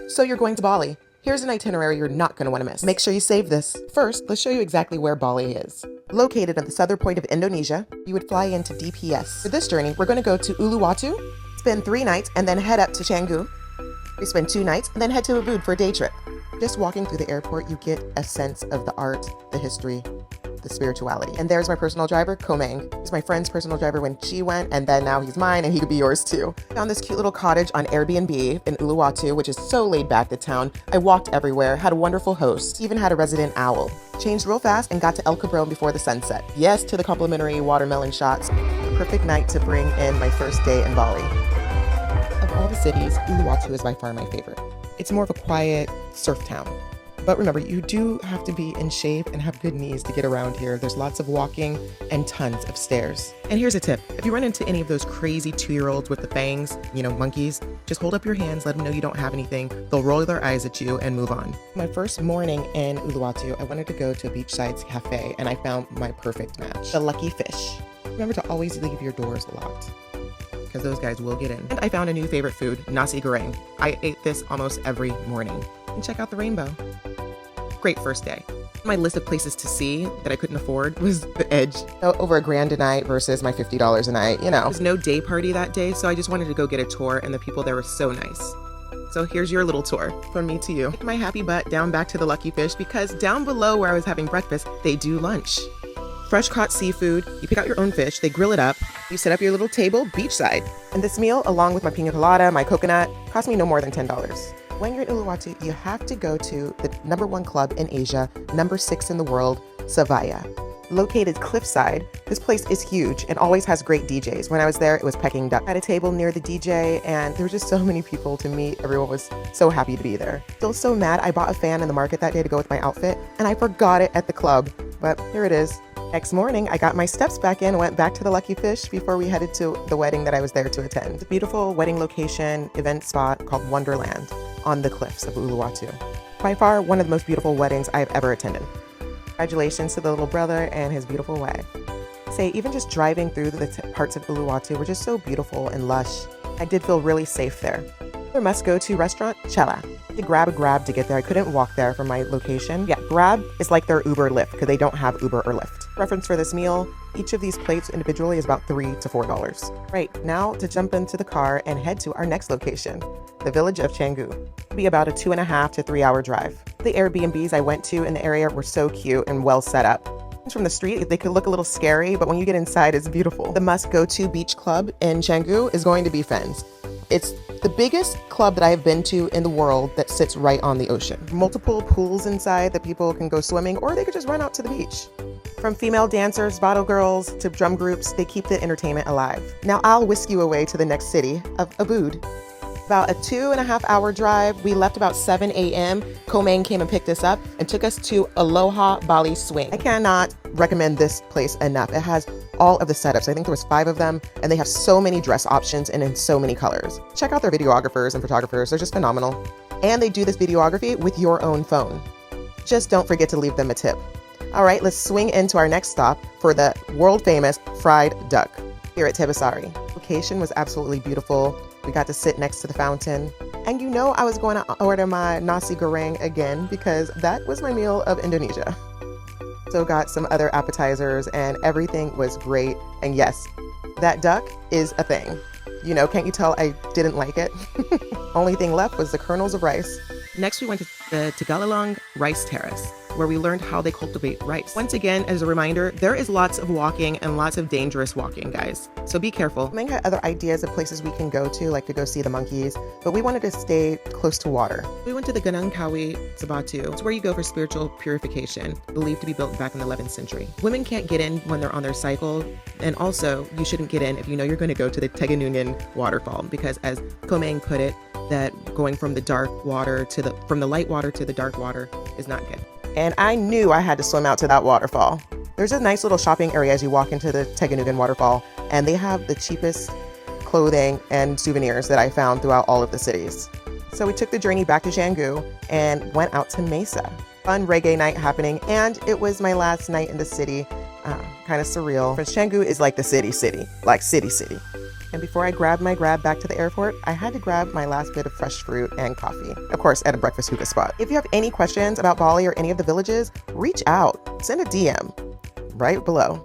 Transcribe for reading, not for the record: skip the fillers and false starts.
So you're going to Bali. Here's an itinerary you're not going to want to miss. Make sure you save this. First, let's show you exactly where Bali is. Located at the southern point of Indonesia, you would fly into DPS. For this journey, we're going to go to Uluwatu, spend 3 nights, and then head up to Canggu. We spend 2 nights, and then head to Ubud for a day trip. Just walking through the airport, you get a sense of the art, the history, the spirituality. And there's my personal driver, Komang. He's my friend's personal driver when she went, and then now he's mine, and he could be yours too. Found this cute little cottage on Airbnb in Uluwatu, which is so laid back, the town. I walked everywhere, had a wonderful host, even had a resident owl. Changed real fast and got to El Cabron before the sunset. Yes to the complimentary watermelon shots. The perfect night to bring in my first day in Bali. Of all the cities, Uluwatu is by far my favorite. It's more of a quiet surf town. But remember, you do have to be in shape and have good knees to get around here. There's lots of walking and tons of stairs. And here's a tip. If you run into any of those crazy 2-year-olds with the fangs, monkeys, just hold up your hands, let them know you don't have anything. They'll roll their eyes at you and move on. My first morning in Uluwatu, I wanted to go to a beachside cafe and I found my perfect match, the Lucky Fish. Remember to always leave your doors locked, because those guys will get in. And I found a new favorite food, nasi goreng. I ate this almost every morning. And check out the rainbow. Great first day. My list of places to see that I couldn't afford was the edge. Over $1,000 a night versus my $50 a night, There was no day party that day, so I just wanted to go get a tour, and the people there were so nice. So here's your little tour from me to you. Take my happy butt down back to the Lucky Fish, because down below where I was having breakfast, they do lunch. Fresh caught seafood, you pick out your own fish, they grill it up, you set up your little table beachside. And this meal, along with my pina colada, my coconut, cost me no more than $10. When you're in Uluwatu, you have to go to the #1 club in Asia, #6 in the world, Savaya. Located cliffside, this place is huge and always has great DJs. When I was there, it was Peking Duck. I had a table near the DJ and there were just so many people to meet. Everyone was so happy to be there. Still so mad, I bought a fan in the market that day to go with my outfit and I forgot it at the club, but here it is. Next morning, I got my steps back in and went back to the Lucky Fish before we headed to the wedding that I was there to attend. It's a beautiful wedding location, event spot called Wonderland on the cliffs of Uluwatu. By far, one of the most beautiful weddings I've ever attended. Congratulations to the little brother and his beautiful wife. Even just driving through the parts of Uluwatu were just so beautiful and lush. I did feel really safe there. Another must-go-to restaurant, Chela. To grab a Grab to get there. I couldn't walk there from my location. Yeah, Grab is like their Uber Lyft because they don't have Uber or Lyft. Reference for this meal, each of these plates individually is about $3 to $4. Right, now to jump into the car and head to our next location, the village of Canggu. It'll be about a 2.5 to 3 hour drive. The Airbnbs I went to in the area were so cute and well set up. From the street, they could look a little scary, but when you get inside, it's beautiful. The must-go-to beach club in Canggu is going to be Fens. It's the biggest club that I have been to in the world that sits right on the ocean. Multiple pools inside that people can go swimming, or they could just run out to the beach. From female dancers, bottle girls, to drum groups, they keep the entertainment alive. Now I'll whisk you away to the next city of Ubud. About a 2.5 hour drive, we left about 7 a.m. Komang came and picked us up and took us to Aloha Bali Swing. I cannot recommend this place enough. It has all of the setups. I think there was 5 of them, and they have so many dress options and in so many colors. Check out their videographers and photographers. They're just phenomenal. And they do this videography with your own phone. Just don't forget to leave them a tip. All right, let's swing into our next stop for the world famous fried duck here at Tebesari. Location was absolutely beautiful. We got to sit next to the fountain. And I was going to order my nasi goreng again because that was my meal of Indonesia. So got some other appetizers and everything was great. And yes, that duck is a thing. Can't you tell I didn't like it? Only thing left was the kernels of rice. Next, we went to the Tagalalong Rice Terrace, where we learned how they cultivate rice. Once again, as a reminder, there is lots of walking and lots of dangerous walking, guys. So be careful. Meng had other ideas of places we can go to, like to go see the monkeys, but we wanted to stay close to water. We went to the Ganangkawi Sabatu. It's where you go for spiritual purification, believed to be built back in the 11th century. Women can't get in when they're on their cycle, and also you shouldn't get in if you know you're going to go to the Teganungan waterfall, because as Komang put it, that going from the light water to the dark water is not good. And I knew I had to swim out to that waterfall. There's a nice little shopping area as you walk into the Teganugan waterfall, and they have the cheapest clothing and souvenirs that I found throughout all of the cities. So we took the journey back to Canggu and went out to Mesa. Fun reggae night happening, and it was my last night in the city. Kind of surreal. Canggu is like the city, like city. And before I grabbed my grab back to the airport, I had to grab my last bit of fresh fruit and coffee. Of course, at a breakfast hookah spot. If you have any questions about Bali or any of the villages, reach out. Send a DM right below.